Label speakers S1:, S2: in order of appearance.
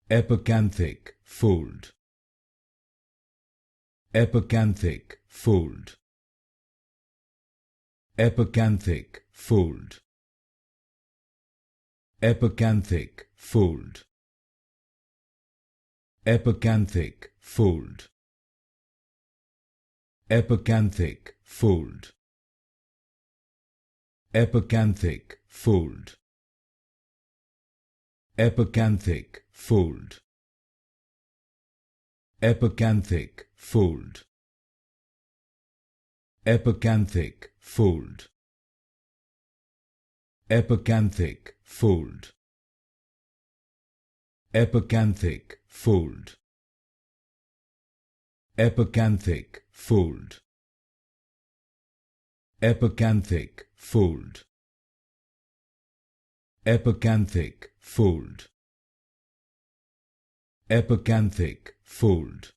S1: Epicanthic Fold. Epicanthic Fold. Epicanthic Fold. Epicanthic Fold. Epicanthic Fold. Epicanthic Fold. Epicanthic Fold. Epicanthic Fold. Epicanthic Fold. Epicanthic Fold. Epicanthic Fold. Epicanthic Fold. Epicanthic Fold. Epicanthic Fold. Epicanthic Fold. Epicanthic Fold.